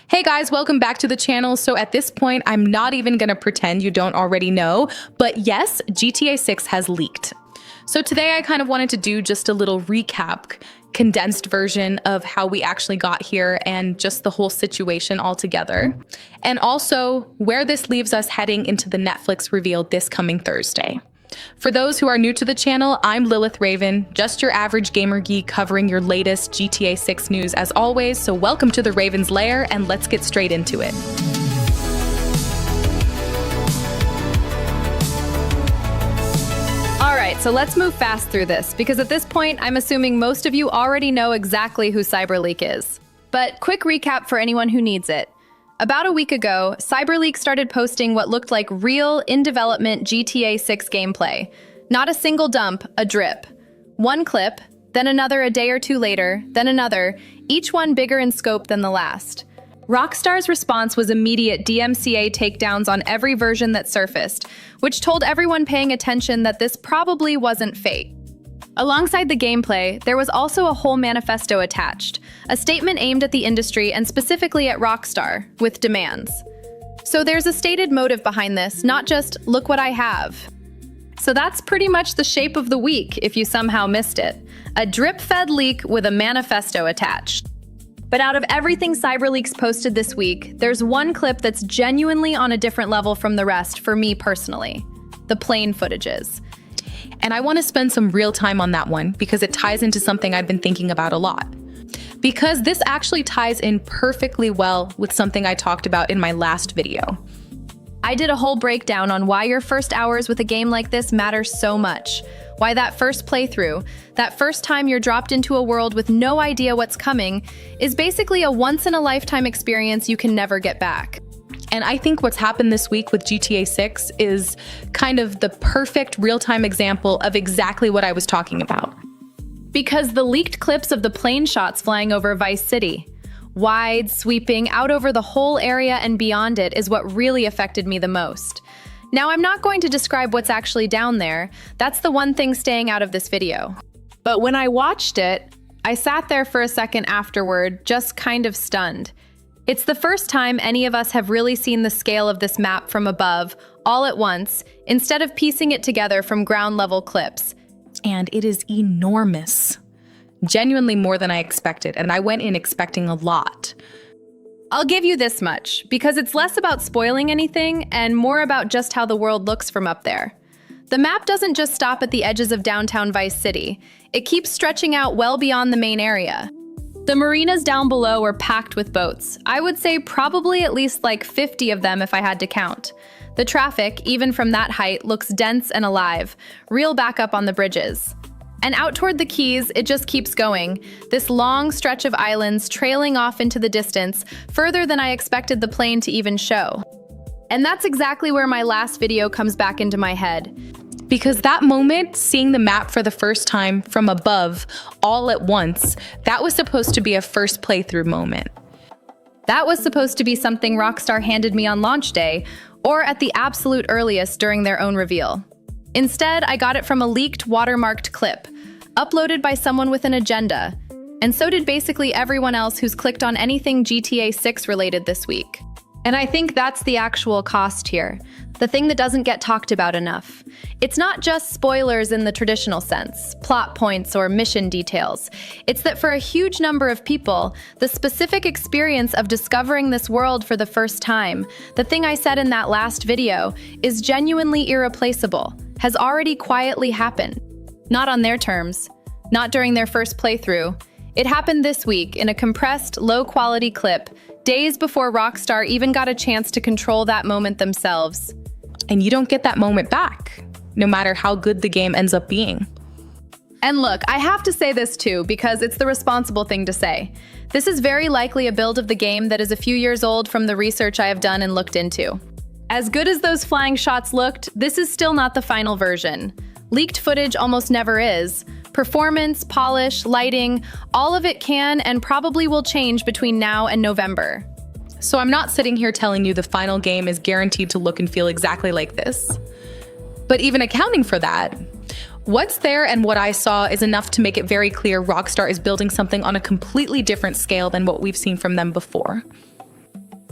Hey guys, welcome back to the channel. So at this point, I'm not even gonna pretend you don't already know, but yes, GTA 6 has leaked. So today I kind of wanted to do just a little recap, condensed version of how we actually got here and just the whole situation altogether. And also where this leaves us heading into the Netflix reveal this coming Thursday. For those who are new to the channel, I'm Lilith Raven, just your average gamer geek covering your latest GTA 6 news as always, so welcome to the Raven's Lair and let's get straight into it. Alright, so let's move fast through this, because at this point, I'm assuming most of you already know exactly who Cyberleek is. But quick recap for anyone who needs it. About a week ago, Cyberleek started posting what looked like real, in-development GTA 6 gameplay. Not a single dump, a drip. One clip, then another a day or two later, then another, each one bigger in scope than the last. Rockstar's response was immediate DMCA takedowns on every version that surfaced, which told everyone paying attention that this probably wasn't fake. Alongside the gameplay, there was also a whole manifesto attached, a statement aimed at the industry and specifically at Rockstar, with demands. So there's a stated motive behind this, not just, look what I have. So that's pretty much the shape of the week, if you somehow missed it. A drip-fed leak with a manifesto attached. But out of everything Cyberleek's posted this week, there's one clip that's genuinely on a different level from the rest for me personally. The plane footages. And I want to spend some real time on that one because it ties into something I've been thinking about a lot. Because this actually ties in perfectly well with something I talked about in my last video. I did a whole breakdown on why your first hours with a game like this matter so much. Why that first playthrough, that first time you're dropped into a world with no idea what's coming, is basically a once-in-a-lifetime experience you can never get back. And I think what's happened this week with GTA 6 is kind of the perfect real-time example of exactly what I was talking about. Because the leaked clips of the plane shots flying over Vice City, wide, sweeping, out over the whole area and beyond it, is what really affected me the most. Now, I'm not going to describe what's actually down there. That's the one thing staying out of this video. But when I watched it, I sat there for a second afterward, just kind of stunned. It's the first time any of us have really seen the scale of this map from above, all at once, instead of piecing it together from ground-level clips. And it is enormous. Genuinely more than I expected, and I went in expecting a lot. I'll give you this much, because it's less about spoiling anything and more about just how the world looks from up there. The map doesn't just stop at the edges of downtown Vice City. It keeps stretching out well beyond the main area. The marinas down below are packed with boats. I would say probably at least like 50 of them if I had to count. The traffic, even from that height, looks dense and alive, real backup on the bridges. And out toward the Keys, it just keeps going. This long stretch of islands trailing off into the distance, further than I expected the plane to even show. And that's exactly where my last video comes back into my head. Because that moment, seeing the map for the first time from above, all at once, that was supposed to be a first playthrough moment. That was supposed to be something Rockstar handed me on launch day, or at the absolute earliest during their own reveal. Instead, I got it from a leaked, watermarked clip, uploaded by someone with an agenda, and so did basically everyone else who's clicked on anything GTA 6 related this week. And I think that's the actual cost here, the thing that doesn't get talked about enough. It's not just spoilers in the traditional sense, plot points or mission details. It's that for a huge number of people, the specific experience of discovering this world for the first time, the thing I said in that last video, is genuinely irreplaceable, has already quietly happened. Not on their terms, not during their first playthrough. It happened this week in a compressed, low-quality clip, days before Rockstar even got a chance to control that moment themselves. And you don't get that moment back, no matter how good the game ends up being. And look, I have to say this too, because it's the responsible thing to say. This is very likely a build of the game that is a few years old from the research I have done and looked into. As good as those flying shots looked, this is still not the final version. Leaked footage almost never is. Performance, polish, lighting, all of it can and probably will change between now and November. So I'm not sitting here telling you the final game is guaranteed to look and feel exactly like this. But even accounting for that, what's there and what I saw is enough to make it very clear Rockstar is building something on a completely different scale than what we've seen from them before.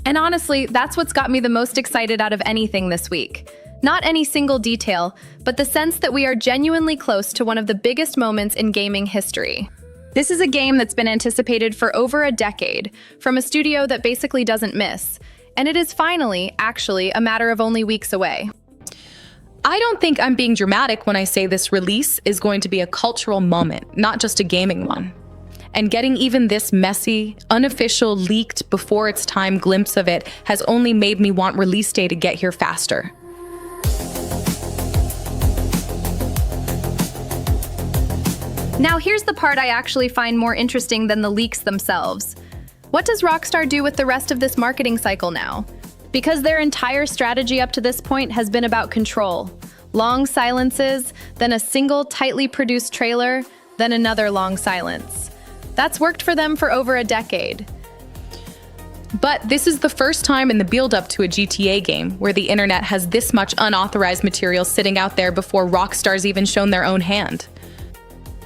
And honestly, that's what's got me the most excited out of anything this week. Not any single detail, but the sense that we are genuinely close to one of the biggest moments in gaming history. This is a game that's been anticipated for over a decade, from a studio that basically doesn't miss, and it is finally, actually, a matter of only weeks away. I don't think I'm being dramatic when I say this release is going to be a cultural moment, not just a gaming one. And getting even this messy, unofficial, leaked before its time glimpse of it has only made me want release day to get here faster. Now here's the part I actually find more interesting than the leaks themselves. What does Rockstar do with the rest of this marketing cycle now? Because their entire strategy up to this point has been about control. Long silences, then a single tightly produced trailer, then another long silence. That's worked for them for over a decade. But this is the first time in the build-up to a GTA game where the internet has this much unauthorized material sitting out there before Rockstar's even shown their own hand.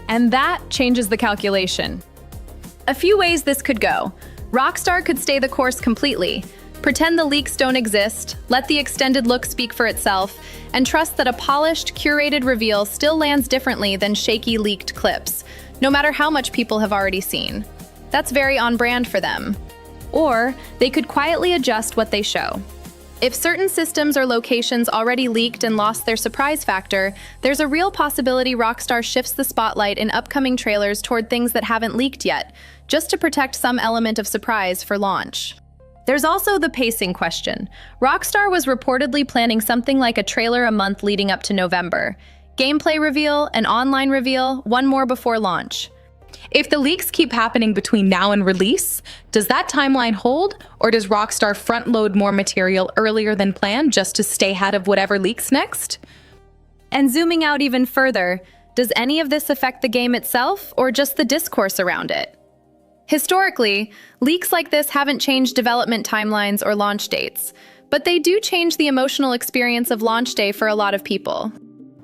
And that changes the calculation. A few ways this could go. Rockstar could stay the course completely, pretend the leaks don't exist, let the extended look speak for itself, and trust that a polished, curated reveal still lands differently than shaky leaked clips, no matter how much people have already seen. That's very on brand for them. Or they could quietly adjust what they show. If certain systems or locations already leaked and lost their surprise factor, there's a real possibility Rockstar shifts the spotlight in upcoming trailers toward things that haven't leaked yet, just to protect some element of surprise for launch. There's also the pacing question. Rockstar was reportedly planning something like a trailer a month leading up to November. Gameplay reveal, an online reveal, one more before launch. If the leaks keep happening between now and release, does that timeline hold, or does Rockstar front-load more material earlier than planned just to stay ahead of whatever leaks next? And zooming out even further, does any of this affect the game itself, or just the discourse around it? Historically, leaks like this haven't changed development timelines or launch dates, but they do change the emotional experience of launch day for a lot of people.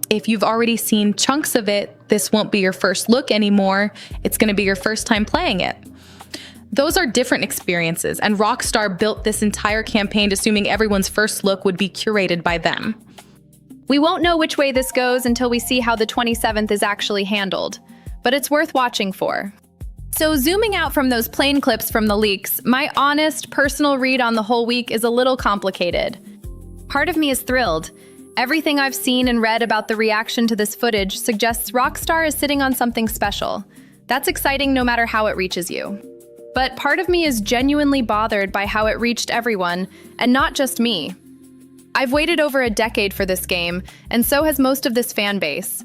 If you've already seen chunks of it, this won't be your first look anymore. It's going to be your first time playing it. Those are different experiences, and Rockstar built this entire campaign assuming everyone's first look would be curated by them. We won't know which way this goes until we see how the 27th is actually handled, but it's worth watching for. So zooming out from those plain clips from the leaks, my honest, personal read on the whole week is a little complicated. Part of me is thrilled. Everything I've seen and read about the reaction to this footage suggests Rockstar is sitting on something special. That's exciting no matter how it reaches you. But part of me is genuinely bothered by how it reached everyone, and not just me. I've waited over a decade for this game, and so has most of this fan base.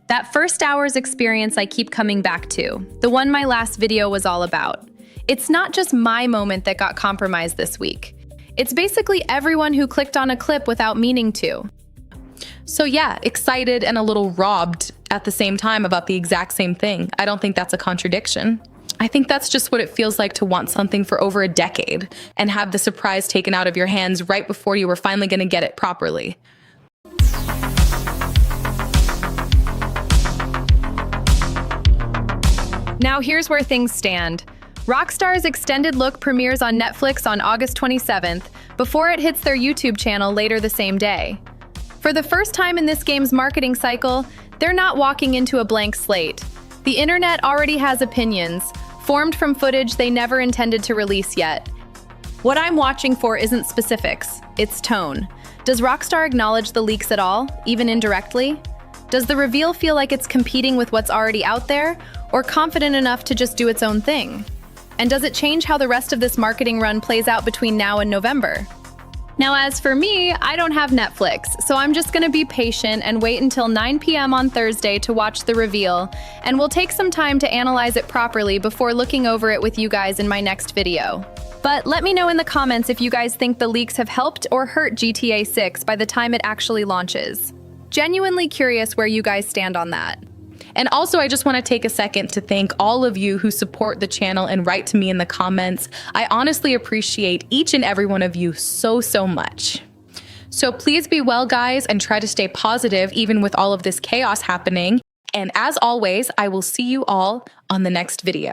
That first hour's experience I keep coming back to, the one my last video was all about. It's not just my moment that got compromised this week. It's basically everyone who clicked on a clip without meaning to. So yeah, excited and a little robbed at the same time about the exact same thing. I don't think that's a contradiction. I think that's just what it feels like to want something for over a decade and have the surprise taken out of your hands right before you were finally going to get it properly. Now here's where things stand. Rockstar's extended look premieres on Netflix on August 27th, before it hits their YouTube channel later the same day. For the first time in this game's marketing cycle, they're not walking into a blank slate. The internet already has opinions, formed from footage they never intended to release yet. What I'm watching for isn't specifics, it's tone. Does Rockstar acknowledge the leaks at all, even indirectly? Does the reveal feel like it's competing with what's already out there, or confident enough to just do its own thing? And does it change how the rest of this marketing run plays out between now and November? Now, as for me, I don't have Netflix, so I'm just gonna be patient and wait until 9 p.m. on Thursday to watch the reveal, and we'll take some time to analyze it properly before looking over it with you guys in my next video. But let me know in the comments if you guys think the leaks have helped or hurt GTA 6 by the time it actually launches. Genuinely curious where you guys stand on that. And also, I just want to take a second to thank all of you who support the channel and write to me in the comments. I honestly appreciate each and every one of you so, so much. So please be well, guys, and try to stay positive even with all of this chaos happening. And as always, I will see you all on the next video.